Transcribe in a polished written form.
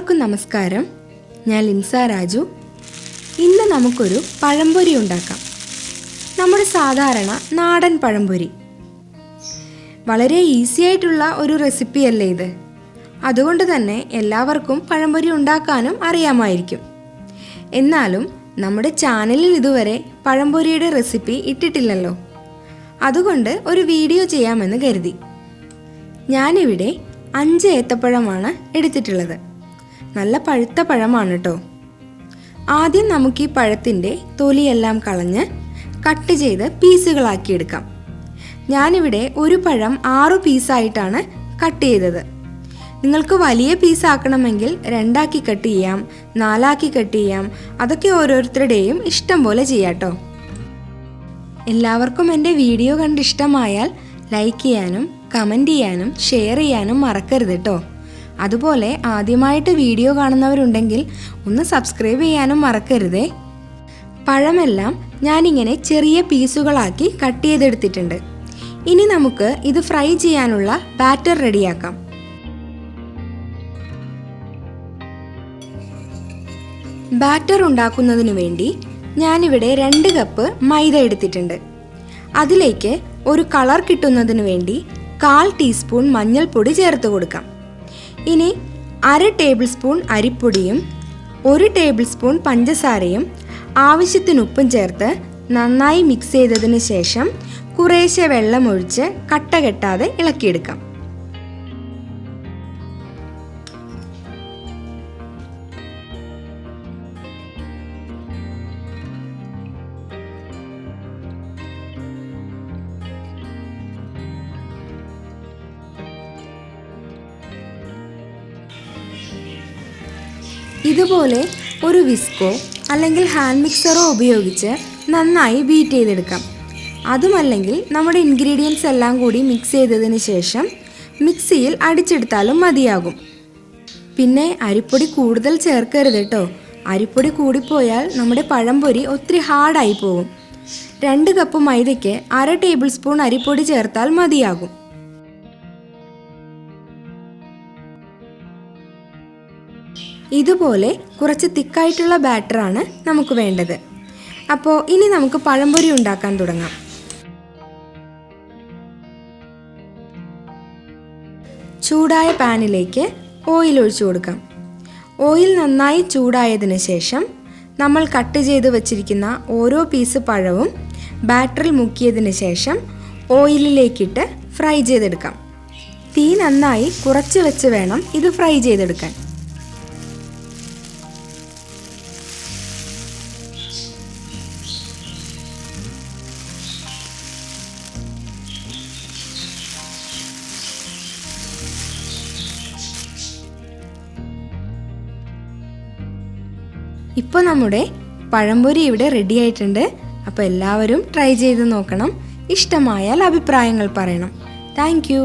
എല്ലാവർക്കും നമസ്കാരം. ഞാൻ ലിൻസ രാജു. ഇന്ന് നമുക്കൊരു പഴംപൊരി ഉണ്ടാക്കാം. നമ്മുടെ സാധാരണ നാടൻ പഴംപൊരി. വളരെ ഈസി ആയിട്ടുള്ള ഒരു റെസിപ്പിയല്ലേ ഇത്. അതുകൊണ്ട് തന്നെ എല്ലാവർക്കും പഴംപൊരി ഉണ്ടാക്കാനും അറിയാമായിരിക്കും. എന്നാലും നമ്മുടെ ചാനലിൽ ഇതുവരെ പഴംപൊരിയുടെ റെസിപ്പി ഇട്ടിട്ടില്ലല്ലോ. അതുകൊണ്ട് ഒരു വീഡിയോ ചെയ്യാമെന്ന് കരുതി. ഞാനിവിടെ 5 ഏത്തപ്പഴമാണ് എടുത്തിട്ടുള്ളത്. നല്ല പഴുത്ത പഴമാണ് കേട്ടോ. ആദ്യം നമുക്ക് ഈ പഴത്തിൻ്റെ തൊലിയെല്ലാം കളഞ്ഞ് കട്ട് ചെയ്ത് പീസുകളാക്കി എടുക്കാം. ഞാനിവിടെ ഒരു പഴം 6 പീസായിട്ടാണ് കട്ട് ചെയ്തത്. നിങ്ങൾക്ക് വലിയ പീസാക്കണമെങ്കിൽ 2 ആക്കി കട്ട് ചെയ്യാം, 4 ആക്കി കട്ട് ചെയ്യാം. അതൊക്കെ ഓരോരുത്തരുടെയും ഇഷ്ടം പോലെ ചെയ്യാം കേട്ടോ. എല്ലാവർക്കും എൻ്റെ വീഡിയോ കണ്ട് ഇഷ്ടമായാൽ ലൈക്ക് ചെയ്യാനും കമൻറ്റ് ചെയ്യാനും ഷെയർ ചെയ്യാനും മറക്കരുത് കേട്ടോ. അതുപോലെ ആദ്യമായിട്ട് വീഡിയോ കാണുന്നവരുണ്ടെങ്കിൽ ഒന്ന് സബ്സ്ക്രൈബ് ചെയ്യാനും മറക്കരുതേ. പഴമെല്ലാം ഞാനിങ്ങനെ ചെറിയ പീസുകളാക്കി കട്ട് ചെയ്തെടുത്തിട്ടുണ്ട്. ഇനി നമുക്ക് ഇത് ഫ്രൈ ചെയ്യാനുള്ള ബാറ്റർ റെഡിയാക്കാം. ബാറ്റർ ഉണ്ടാക്കുന്നതിന് വേണ്ടി ഞാനിവിടെ 2 കപ്പ് മൈദ എടുത്തിട്ടുണ്ട്. അതിലേക്ക് ഒരു കളർ കിട്ടുന്നതിന് വേണ്ടി 1/4 ടീസ്പൂൺ മഞ്ഞൾപ്പൊടി ചേർത്ത് കൊടുക്കാം. ഇനി 1/2 ടേബിൾ സ്പൂൺ അരിപ്പൊടിയും 1 ടേബിൾ സ്പൂൺ പഞ്ചസാരയും ആവശ്യത്തിന് ഉപ്പും ചേർത്ത് നന്നായി മിക്സ് ചെയ്തതിന് ശേഷം കുറേശ്ശെ വെള്ളം ഒഴിച്ച് കട്ട കെട്ടാതെ ഇളക്കിയെടുക്കാം. ഇതുപോലെ ഒരു വിസ്കോ അല്ലെങ്കിൽ ഹാൻഡ് മിക്സറോ ഉപയോഗിച്ച് നന്നായി ബീറ്റ് ചെയ്തെടുക്കാം. അതുമല്ലെങ്കിൽ നമ്മുടെ ഇൻഗ്രീഡിയൻസ് എല്ലാം കൂടി മിക്സ് ചെയ്തതിന് ശേഷം മിക്സിയിൽ അടിച്ചെടുത്താലും മതിയാകും. പിന്നെ അരിപ്പൊടി കൂടുതൽ ചേർക്കരുത് കേട്ടോ. അരിപ്പൊടി കൂടിപ്പോയാൽ നമ്മുടെ പഴംപൊരി ഒത്തിരി ഹാർഡായി പോകും. 2 കപ്പ് മൈദയ്ക്ക് 1/2 ടേബിൾ സ്പൂൺ അരിപ്പൊടി ചേർത്താൽ മതിയാകും. ഇതുപോലെ കുറച്ച് തിക്കായിട്ടുള്ള ബാറ്ററാണ് നമുക്ക് വേണ്ടത്. അപ്പോൾ ഇനി നമുക്ക് പഴംപൊരി ഉണ്ടാക്കാൻ തുടങ്ങാം. ചൂടായ പാനിലേക്ക് ഓയിൽ ഒഴിച്ചു കൊടുക്കാം. ഓയിൽ നന്നായി ചൂടായതിന് ശേഷം നമ്മൾ കട്ട് ചെയ്ത് വച്ചിരിക്കുന്ന ഓരോ പീസ് പഴവും ബാറ്ററിൽ മുക്കിയതിന് ശേഷം ഓയിലിലേക്കിട്ട് ഫ്രൈ ചെയ്തെടുക്കാം. തീ നന്നായി കുറച്ച് വെച്ച് വേണം ഇത് ഫ്രൈ ചെയ്തെടുക്കാൻ. ഇപ്പോൾ നമ്മുടെ പഴംപൊരി ഇവിടെ റെഡി ആയിട്ടുണ്ട്. അപ്പോൾ എല്ലാവരും ട്രൈ ചെയ്ത് നോക്കണം. ഇഷ്ടമായാൽ അഭിപ്രായങ്ങൾ പറയണം. Thank you.